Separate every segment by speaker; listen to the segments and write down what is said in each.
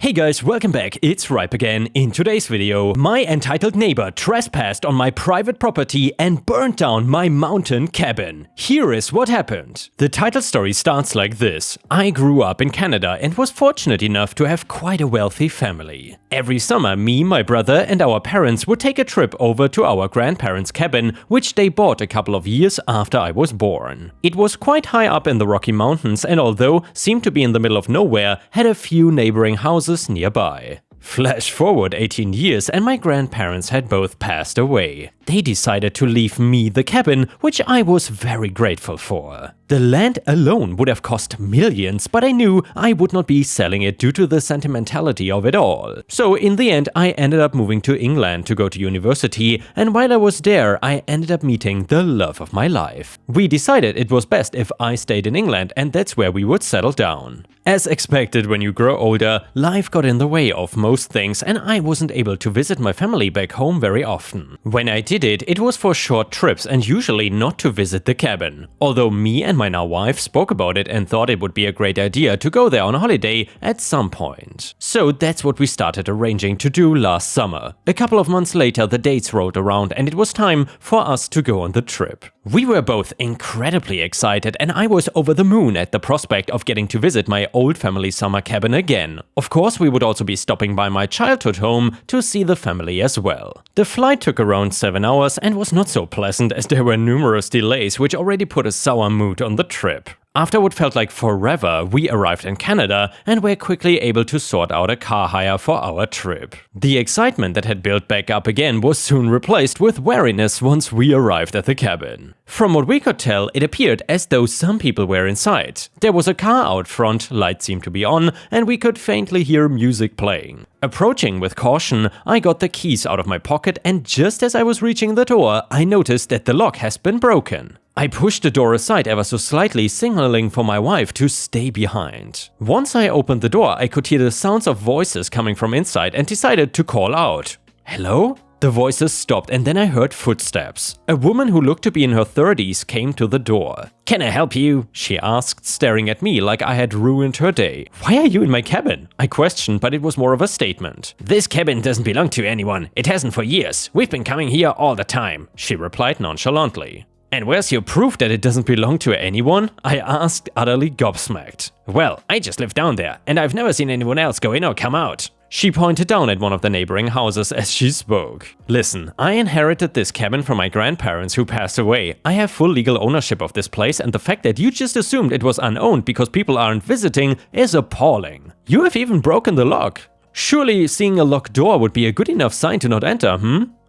Speaker 1: Hey guys, welcome back, it's Ripe again. In today's video, my entitled neighbor trespassed on my private property and burnt down my mountain cabin. Here is what happened. The title story starts like this. I grew up in Canada and was fortunate enough to have quite a wealthy family. Every summer, me, my brother and our parents would take a trip over to our grandparents' cabin, which they bought a couple of years after I was born. It was quite high up in the Rocky Mountains and although seemed to be in the middle of nowhere, had a few neighboring houses nearby. Flash forward 18 years and my grandparents had both passed away. They decided to leave me the cabin, which I was very grateful for. The land alone would have cost millions, but I knew I would not be selling it due to the sentimentality of it all. So in the end, I ended up moving to England to go to university, and while I was there, I ended up meeting the love of my life. We decided it was best if I stayed in England, and that's where we would settle down. As expected, when you grow older, life got in the way of most things and I wasn't able to visit my family back home very often. When I did it, it was for short trips and usually not to visit the cabin. Although me and my now wife spoke about it and thought it would be a great idea to go there on a holiday at some point. So that's what we started arranging to do last summer. A couple of months later, the dates rolled around and it was time for us to go on the trip. We were both incredibly excited and I was over the moon at the prospect of getting to visit my old family summer cabin again. Of course, we would also be stopping by my childhood home to see the family as well. The flight took around 7 hours and was not so pleasant as there were numerous delays which already put a sour mood on the trip. After what felt like forever, we arrived in Canada and were quickly able to sort out a car hire for our trip. The excitement that had built back up again was soon replaced with wariness once we arrived at the cabin. From what we could tell, it appeared as though some people were inside. There was a car out front, lights seemed to be on, and we could faintly hear music playing. Approaching with caution, I got the keys out of my pocket and just as I was reaching the door, I noticed that the lock has been broken. I pushed the door aside ever so slightly, signaling for my wife to stay behind. Once I opened the door, I could hear the sounds of voices coming from inside and decided to call out. Hello? The voices stopped and then I heard footsteps. A woman who looked to be in her 30s came to the door. "Can I help you?" she asked, staring at me like I had ruined her day. "Why are you in my cabin?" I questioned, but it was more of a statement. "This cabin doesn't belong to anyone. It hasn't for years. We've been coming here all the time," she replied nonchalantly. "And where's your proof that it doesn't belong to anyone?" I asked, utterly gobsmacked. "Well, I just live down there, and I've never seen anyone else go in or come out." She pointed down at one of the neighboring houses as she spoke. "Listen, I inherited this cabin from my grandparents who passed away. I have full legal ownership of this place and the fact that you just assumed it was unowned because people aren't visiting is appalling. You have even broken the lock. Surely seeing a locked door would be a good enough sign to not enter,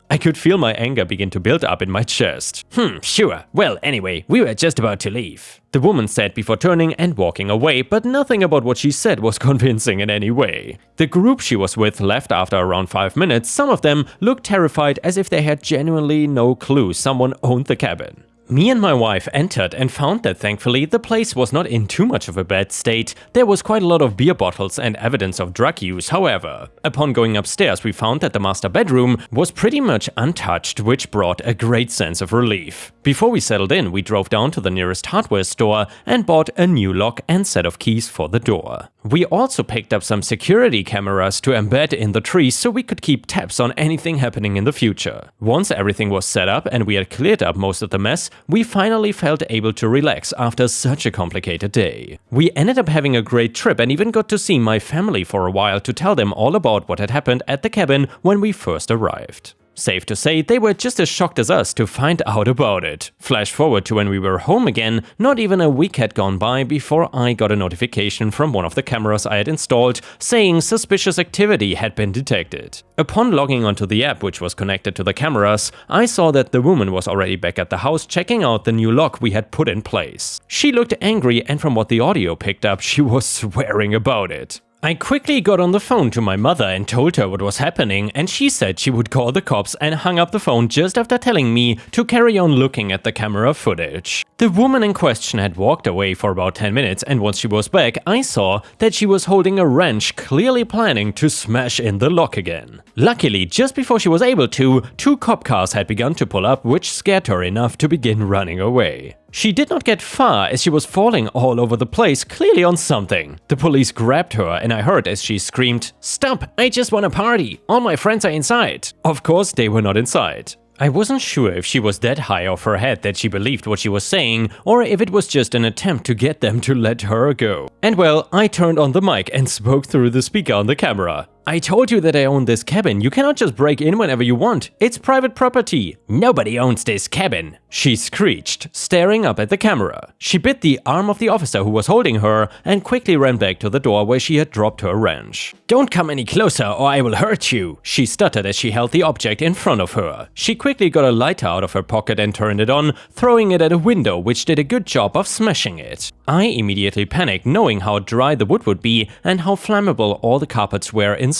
Speaker 1: I could feel my anger begin to build up in my chest. Sure. Well, anyway, we were just about to leave," the woman said before turning and walking away, but nothing about what she said was convincing in any way. The group she was with left after around 5 minutes. Some of them looked terrified as if they had genuinely no clue someone owned the cabin. Me and my wife entered and found that thankfully the place was not in too much of a bad state. There was quite a lot of beer bottles and evidence of drug use, however. Upon going upstairs we found that the master bedroom was pretty much untouched, which brought a great sense of relief. Before we settled in, we drove down to the nearest hardware store and bought a new lock and set of keys for the door. We also picked up some security cameras to embed in the trees so we could keep tabs on anything happening in the future. Once everything was set up and we had cleared up most of the mess, we finally felt able to relax after such a complicated day. We ended up having a great trip and even got to see my family for a while to tell them all about what had happened at the cabin when we first arrived. Safe to say, they were just as shocked as us to find out about it. Flash forward to when we were home again, not even a week had gone by before I got a notification from one of the cameras I had installed saying suspicious activity had been detected. Upon logging onto the app which was connected to the cameras, I saw that the woman was already back at the house checking out the new lock we had put in place. She looked angry and from what the audio picked up, she was swearing about it. I quickly got on the phone to my mother and told her what was happening, and she said she would call the cops and hung up the phone just after telling me to carry on looking at the camera footage. The woman in question had walked away for about 10 minutes and once she was back, I saw that she was holding a wrench, clearly planning to smash in the lock again. Luckily, just before she was able to, 2 cop cars had begun to pull up, which scared her enough to begin running away. She did not get far as she was falling all over the place, clearly on something. The police grabbed her and I heard as she screamed, "Stop! I just want a party! All my friends are inside!" Of course, they were not inside. I wasn't sure if she was that high off her head that she believed what she was saying, or if it was just an attempt to get them to let her go. And well, I turned on the mic and spoke through the speaker on the camera. "I told you that I own this cabin. You cannot just break in whenever you want. It's private property. Nobody owns this cabin," she screeched, staring up at the camera. She bit the arm of the officer who was holding her and quickly ran back to the door where she had dropped her wrench. "Don't come any closer or I will hurt you," she stuttered as she held the object in front of her. She quickly got a lighter out of her pocket and turned it on, throwing it at a window, which did a good job of smashing it. I immediately panicked, knowing how dry the wood would be and how flammable all the carpets were inside.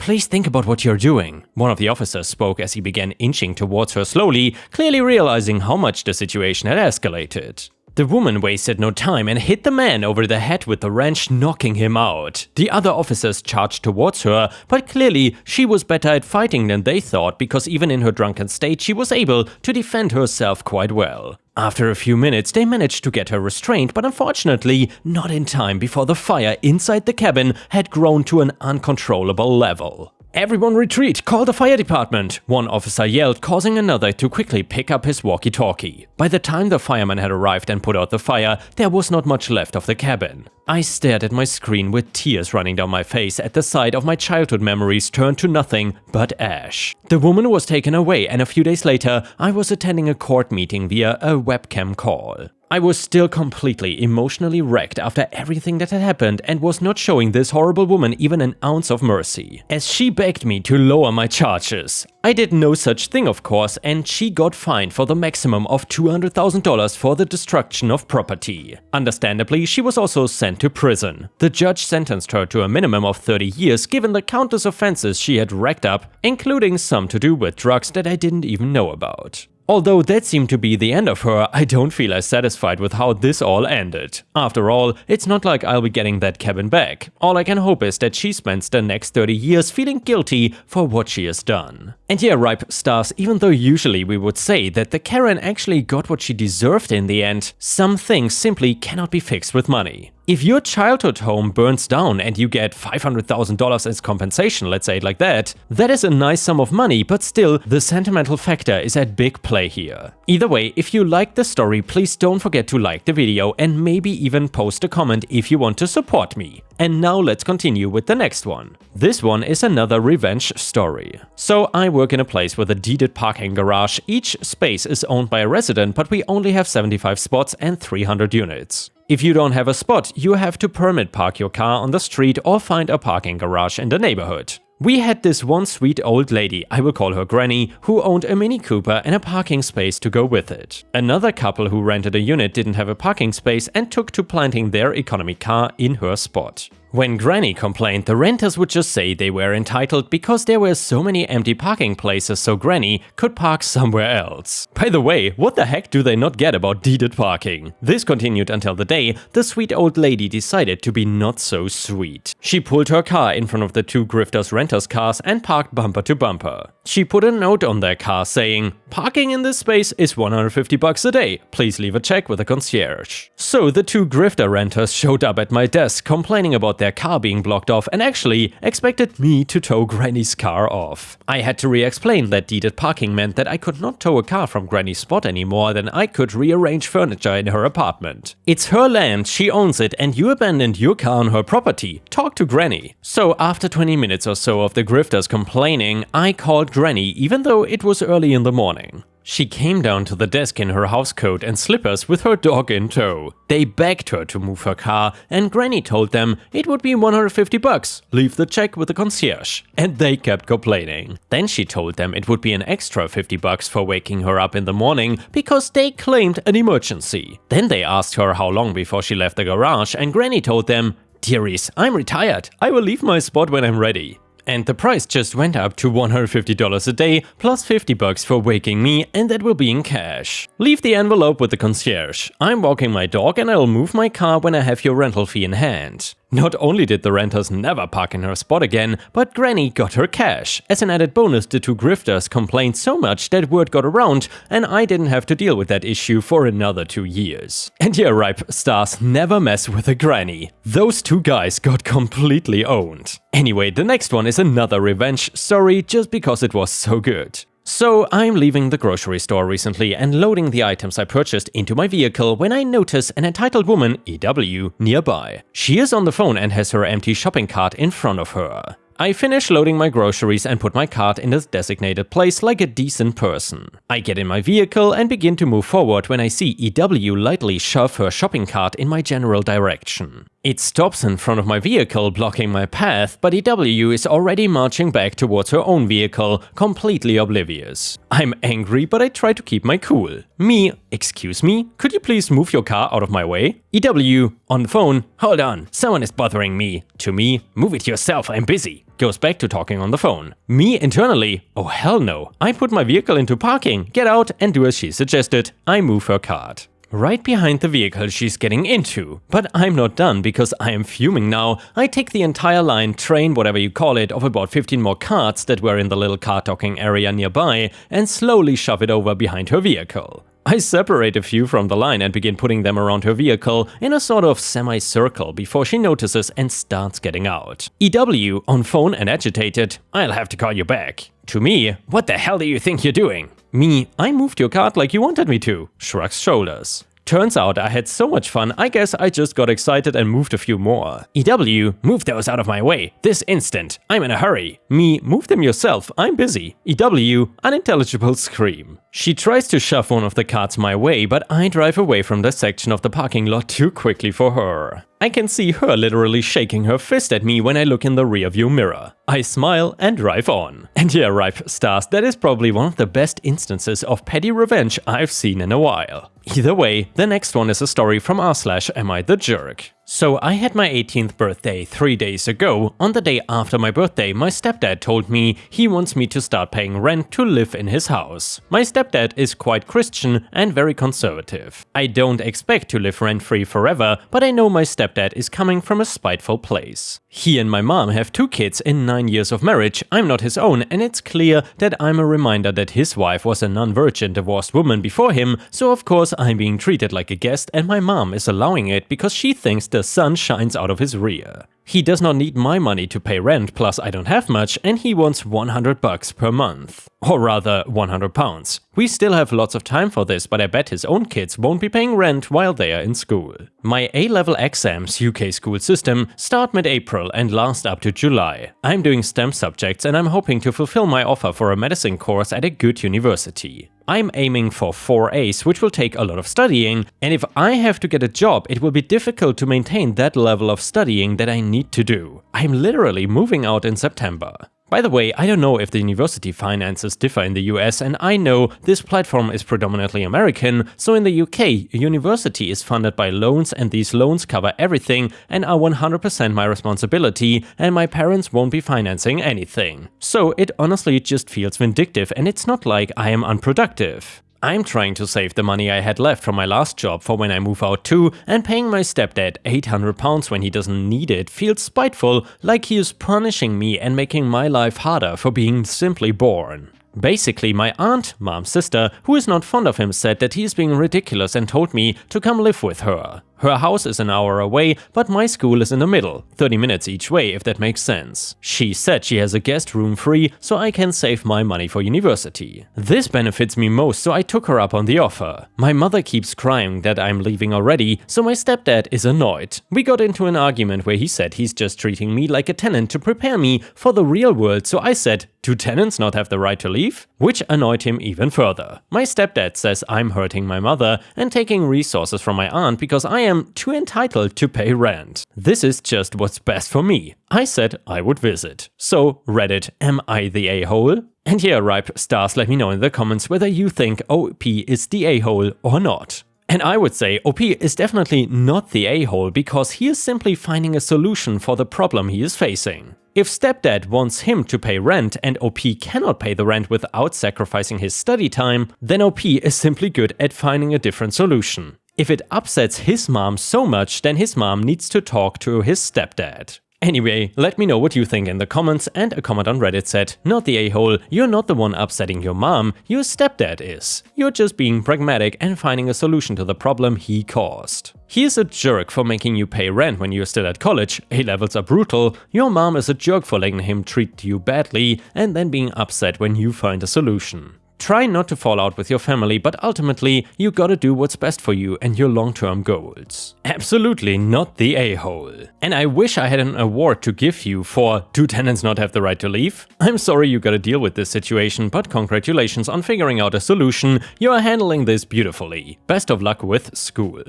Speaker 1: "Please think about what you're doing," one of the officers spoke as he began inching towards her slowly, clearly realizing how much the situation had escalated. The woman wasted no time and hit the man over the head with the wrench, knocking him out. The other officers charged towards her, but clearly she was better at fighting than they thought, because even in her drunken state she was able to defend herself quite well. After a few minutes they managed to get her restrained, but unfortunately not in time before the fire inside the cabin had grown to an uncontrollable level. "Everyone retreat! Call the fire department!" one officer yelled, causing another to quickly pick up his walkie-talkie. By the time the fireman had arrived and put out the fire, there was not much left of the cabin. I stared at my screen with tears running down my face at the sight of my childhood memories turned to nothing but ash. The woman was taken away, and a few days later I was attending a court meeting via a webcam call. I was still completely emotionally wrecked after everything that had happened and was not showing this horrible woman even an ounce of mercy, as she begged me to lower my charges. I did no such thing, of course, and she got fined for the maximum of $200,000 for the destruction of property. Understandably, she was also sent to prison. The judge sentenced her to a minimum of 30 years given the countless offenses she had racked up, including some to do with drugs that I didn't even know about. Although that seemed to be the end of her, I don't feel as satisfied with how this all ended. After all, it's not like I'll be getting that cabin back. All I can hope is that she spends the next 30 years feeling guilty for what she has done. And yeah, ripe stars, even though usually we would say that the Karen actually got what she deserved in the end, some things simply cannot be fixed with money. If your childhood home burns down and you get $500,000 as compensation, let's say it like that is a nice sum of money, but still, the sentimental factor is at big play here. Either way, if you liked the story, please don't forget to like the video and maybe even post a comment if you want to support me. And now let's continue with the next one. This one is another revenge story. So I work in a place with a deeded parking garage. Each space is owned by a resident, but we only have 75 spots and 300 units. If you don't have a spot, you have to permit park your car on the street or find a parking garage in the neighborhood. We had this one sweet old lady, I will call her Granny, who owned a Mini Cooper and a parking space to go with it. Another couple who rented a unit didn't have a parking space and took to planting their economy car in her spot. When Granny complained, the renters would just say they were entitled because there were so many empty parking places, so Granny could park somewhere else. By the way, what the heck do they not get about deeded parking? This continued until the day the sweet old lady decided to be not so sweet. She pulled her car in front of the two grifters' renters' cars and parked bumper to bumper. She put a note on their car saying, "Parking in this space is $150 a day. Please leave a check with a concierge." So the two grifter renters showed up at my desk complaining about their car being blocked off and actually expected me to tow Granny's car off. I had to re-explain that deeded parking meant that I could not tow a car from Granny's spot any more than I could rearrange furniture in her apartment. It's her land, she owns it, and you abandoned your car on her property. Talk to Granny. So after 20 minutes or so of the grifters complaining, I called Granny even though it was early in the morning. She came down to the desk in her housecoat and slippers with her dog in tow. They begged her to move her car, and Granny told them it would be $150, leave the check with the concierge. And they kept complaining. Then she told them it would be an extra $50 for waking her up in the morning because they claimed an emergency. Then they asked her how long before she left the garage, and Granny told them, "Dearies, I'm retired. I will leave my spot when I'm ready." And the price just went up to $150 a day plus $50 for waking me, and that will be in cash. Leave the envelope with the concierge. I'm walking my dog and I'll move my car when I have your rental fee in hand. Not only did the renters never park in her spot again, but Granny got her cash. As an added bonus, the two grifters complained so much that word got around, and I didn't have to deal with that issue for another 2 years. And yeah, ripe stars never mess with a granny. Those two guys got completely owned. Anyway, the next one is another revenge story just because it was so good. So I'm leaving the grocery store recently and loading the items I purchased into my vehicle when I notice an entitled woman, EW, nearby. She is on the phone and has her empty shopping cart in front of her. I finish loading my groceries and put my cart in the designated place like a decent person. I get in my vehicle and begin to move forward when I see EW lightly shove her shopping cart in my general direction. It stops in front of my vehicle, blocking my path, but EW is already marching back towards her own vehicle, completely oblivious. I'm angry, but I try to keep my cool. Me, excuse me, could you please move your car out of my way? EW, on the phone, hold on, someone is bothering me. To me, move it yourself, I'm busy. Goes back to talking on the phone. Me internally, oh hell no, I put my vehicle into parking, get out and do as she suggested, I move her cart. Right behind the vehicle she's getting into. But I'm not done because I am fuming now. I take the entire line, train, whatever you call it, of about 15 more carts that were in the little car docking area nearby and slowly shove it over behind her vehicle. I separate a few from the line and begin putting them around her vehicle in a sort of semi-circle before she notices and starts getting out. EW, on phone and agitated, I'll have to call you back. To me, what the hell do you think you're doing? Me, I moved your cart like you wanted me to. Shrugs shoulders. Turns out I had so much fun, I guess I just got excited and moved a few more. EW, move those out of my way, this instant, I'm in a hurry. Me, move them yourself, I'm busy. EW, unintelligible scream. She tries to shove one of the carts my way, but I drive away from the section of the parking lot too quickly for her. I can see her literally shaking her fist at me when I look in the rearview mirror. I smile and drive on. And yeah, ripe stars, that is probably one of the best instances of petty revenge I've seen in a while. Either way, the next one is a story from r/am I the jerk. So I had my 18th birthday 3 days ago. On the day after my birthday, my stepdad told me he wants me to start paying rent to live in his house. My stepdad is quite Christian and very conservative. I don't expect to live rent-free forever, but I know my stepdad is coming from a spiteful place. He and my mom have 2 kids in 9 years of marriage. I'm not his own, and it's clear that I'm a reminder that his wife was a non-virgin divorced woman before him, so of course I'm being treated like a guest and my mom is allowing it because she thinks the sun shines out of his rear. He does not need my money to pay rent, plus I don't have much, and he wants $100 per month. Or rather, £100. We still have lots of time for this, but I bet his own kids won't be paying rent while they are in school. My A-level exams, UK school system, start mid-April and last up to July. I'm doing STEM subjects and I'm hoping to fulfill my offer for a medicine course at a good university. I'm aiming for 4 A's, which will take a lot of studying, and if I have to get a job, it will be difficult to maintain that level of studying that I need to do. I'm literally moving out in September. By the way, I don't know if the university finances differ in the US, and I know this platform is predominantly American, so in the UK, a university is funded by loans and these loans cover everything and are 100% my responsibility, and my parents won't be financing anything. So it honestly just feels vindictive, and it's not like I am unproductive. I'm trying to save the money I had left from my last job for when I move out too, and paying my stepdad £800 when he doesn't need it feels spiteful, like he is punishing me and making my life harder for being simply born. Basically, my aunt, mom's sister, who is not fond of him, said that he is being ridiculous and told me to come live with her. Her house is an hour away, but my school is in the middle, 30 minutes each way if that makes sense. She said she has a guest room free, so I can save my money for university. This benefits me most, so I took her up on the offer. My mother keeps crying that I'm leaving already, so my stepdad is annoyed. We got into an argument where he said he's just treating me like a tenant to prepare me for the real world, so I said, do tenants not have the right to leave? Which annoyed him even further. My stepdad says I'm hurting my mother and taking resources from my aunt because I am too entitled to pay rent. This is just what's best for me. I said I would visit. So, Reddit, am I the a-hole? And yeah, ripe stars, let me know in the comments whether you think OP is the a-hole or not. And I would say OP is definitely not the a-hole because he is simply finding a solution for the problem he is facing. If stepdad wants him to pay rent and OP cannot pay the rent without sacrificing his study time, then OP is simply good at finding a different solution. If it upsets his mom so much, then his mom needs to talk to his stepdad. Anyway, let me know what you think in the comments, and a comment on Reddit said, "Not the a-hole, you're not the one upsetting your mom, your stepdad is. You're just being pragmatic and finding a solution to the problem he caused. He is a jerk for making you pay rent when you're still at college, A-levels are brutal, your mom is a jerk for letting him treat you badly and then being upset when you find a solution. Try not to fall out with your family, but ultimately, you gotta do what's best for you and your long-term goals." Absolutely not the a-hole. And I wish I had an award to give you for "Do tenants not have the right to leave?" I'm sorry you gotta deal with this situation, but congratulations on figuring out a solution. You're handling this beautifully. Best of luck with school.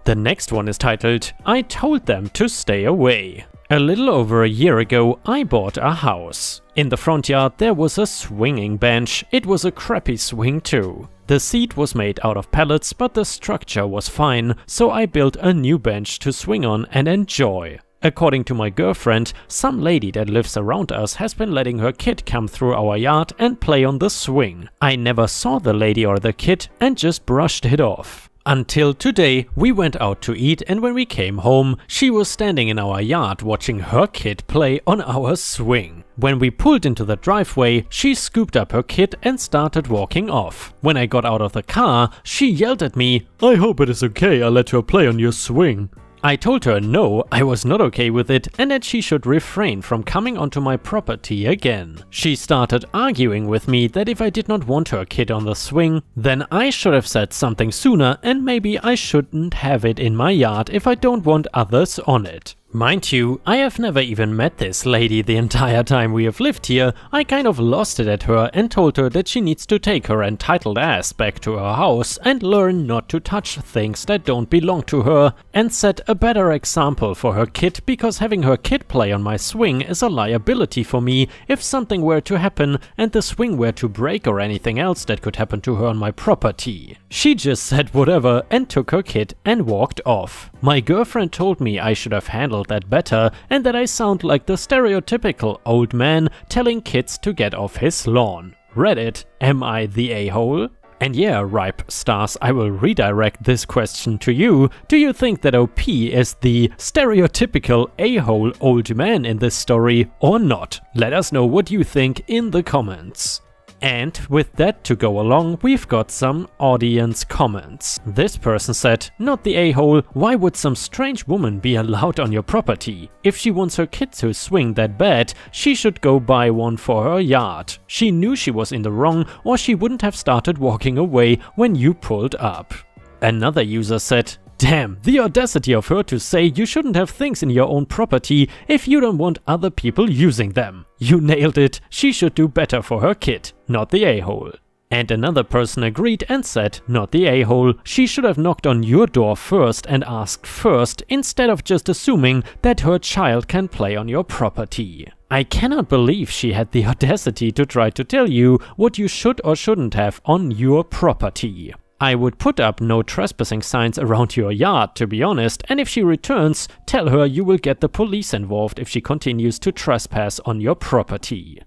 Speaker 1: The next one is titled, "I told them to stay away." A little over a year ago, I bought a house. In the front yard there was a swinging bench. It was a crappy swing too. The seat was made out of pallets, but the structure was fine, so I built a new bench to swing on and enjoy. According to my girlfriend, some lady that lives around us has been letting her kid come through our yard and play on the swing. I never saw the lady or the kid and just brushed it off. Until today, we went out to eat, and when we came home, she was standing in our yard watching her kid play on our swing. When we pulled into the driveway, she scooped up her kid and started walking off. When I got out of the car, she yelled at me, "I hope it is okay I let her play on your swing." I told her no, I was not okay with it and that she should refrain from coming onto my property again. She started arguing with me that if I did not want her kid on the swing, then I should have said something sooner and maybe I shouldn't have it in my yard if I don't want others on it. Mind you, I have never even met this lady the entire time we have lived here. I kind of lost it at her and told her that she needs to take her entitled ass back to her house and learn not to touch things that don't belong to her, and set a better example for her kid, because having her kid play on my swing is a liability for me if something were to happen and the swing were to break or anything else that could happen to her on my property. She just said whatever and took her kid and walked off. My girlfriend told me I should have handled that better and that I sound like the stereotypical old man telling kids to get off his lawn. Reddit, am I the a-hole? And yeah, Ripe Stars, I will redirect this question to you. Do you think that OP is the stereotypical a-hole old man in this story or not? Let us know what you think in the comments. And with that to go along, we've got some audience comments. This person said, "Not the a-hole, why would some strange woman be allowed on your property? If she wants her kid to swing that bad, she should go buy one for her yard. She knew she was in the wrong, or she wouldn't have started walking away when you pulled up." Another user said, "Damn, the audacity of her to say you shouldn't have things in your own property if you don't want other people using them. You nailed it, she should do better for her kid, not the a-hole." And another person agreed and said, "Not the a-hole, she should have knocked on your door first and asked first, instead of just assuming that her child can play on your property. I cannot believe she had the audacity to try to tell you what you should or shouldn't have on your property. I would put up no trespassing signs around your yard, to be honest, and if she returns, tell her you will get the police involved if she continues to trespass on your property."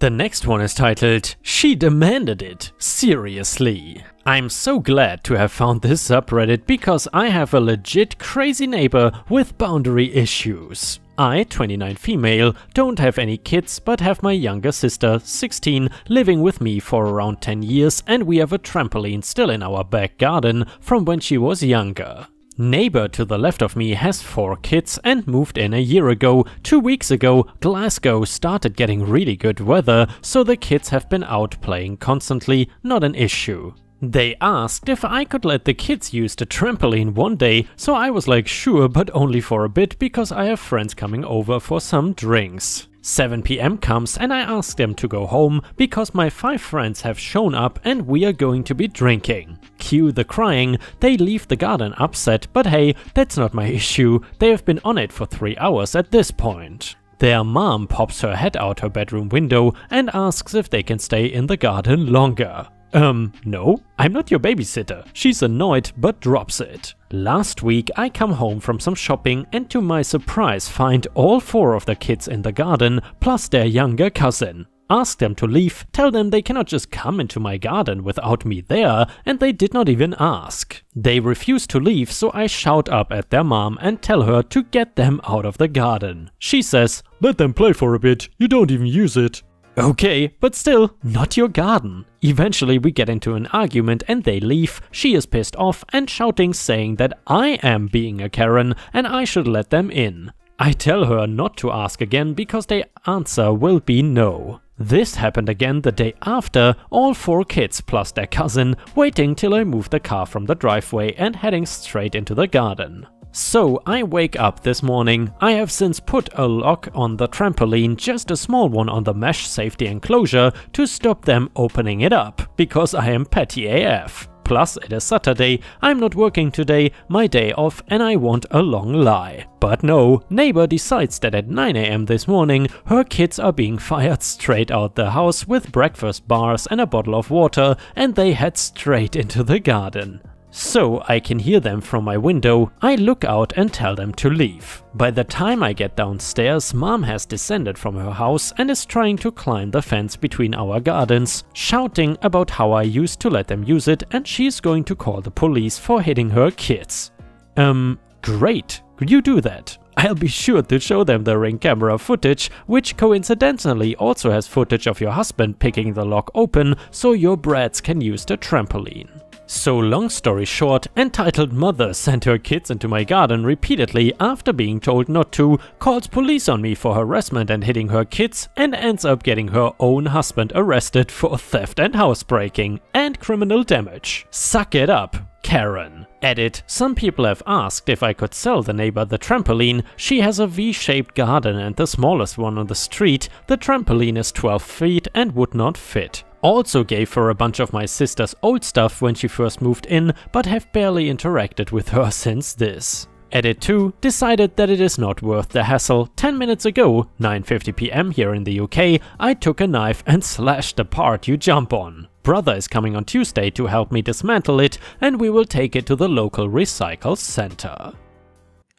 Speaker 1: The next one is titled, "She demanded it, seriously." I'm so glad to have found this subreddit because I have a legit crazy neighbor with boundary issues. I, 29 female, don't have any kids but have my younger sister, 16, living with me for around 10 years, and we have a trampoline still in our back garden from when she was younger. Neighbor to the left of me has 4 kids and moved in a year ago. 2 weeks ago, Glasgow started getting really good weather, so the kids have been out playing constantly, not an issue. They asked if I could let the kids use the trampoline one day, so I was like sure, but only for a bit because I have friends coming over for some drinks. 7 PM comes and I ask them to go home because my 5 friends have shown up and we are going to be drinking. Cue the crying, they leave the garden upset, but hey, that's not my issue, they have been on it for 3 hours at this point. Their mom pops her head out her bedroom window and asks if they can stay in the garden longer. No, I'm not your babysitter. She's annoyed but drops it. Last week I come home from some shopping and to my surprise find all 4 of the kids in the garden plus their younger cousin.
Speaker 2: ask them to leave, tell them they cannot just come into my garden without me there, and they did not even ask. They refuse to leave, so I shout up at their mom and tell her to get them out of the garden. She says, "Let them play for a bit, you don't even use it." Okay, but still, not your garden. Eventually we get into an argument and they leave. She is pissed off and shouting, saying that I am being a Karen and I should let them in. I tell her not to ask again because the answer will be no. This happened again the day after, all 4 kids plus their cousin waiting till I move the car from the driveway and heading straight into the garden. So I wake up this morning. I have since put a lock on the trampoline, just a small one on the mesh safety enclosure, to stop them opening it up, because I am petty AF. Plus it is Saturday, I'm not working today, my day off, and I want a long lie. But no, neighbor decides that at 9 AM this morning her kids are being fired straight out the house with breakfast bars and a bottle of water, and they head straight into the garden. So I can hear them from my window. I look out and tell them to leave. By the time I get downstairs, mom has descended from her house and is trying to climb the fence between our gardens, shouting about how I used to let them use it and she's going to call the police for hitting her kids. Great, you do that. I'll be sure to show them the Ring camera footage, which coincidentally also has footage of your husband picking the lock open so your brats can use the trampoline. So long story short, entitled mother sent her kids into my garden repeatedly after being told not to, calls police on me for harassment and hitting her kids, and ends up getting her own husband arrested for theft and housebreaking and criminal damage. Suck it up, Karen. Edit. Some people have asked if I could sell the neighbor the trampoline. She has a V-shaped garden and the smallest one on the street. The trampoline is 12 feet and would not fit. Also gave her a bunch of my sister's old stuff when she first moved in, but have barely interacted with her since this. Edit 2. Decided that it is not worth the hassle. 10 minutes ago, 9:50 PM here in the UK, I took a knife and slashed the part you jump on. Brother is coming on Tuesday to help me dismantle it, and we will take it to the local recycle center.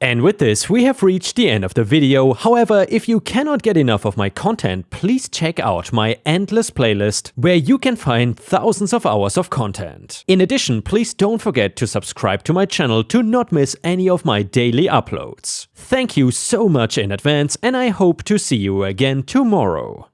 Speaker 2: And with this, we have reached the end of the video. However, if you cannot get enough of my content, please check out my endless playlist, where you can find thousands of hours of content. In addition, please don't forget to subscribe to my channel to not miss any of my daily uploads. Thank you so much in advance, and I hope to see you again tomorrow.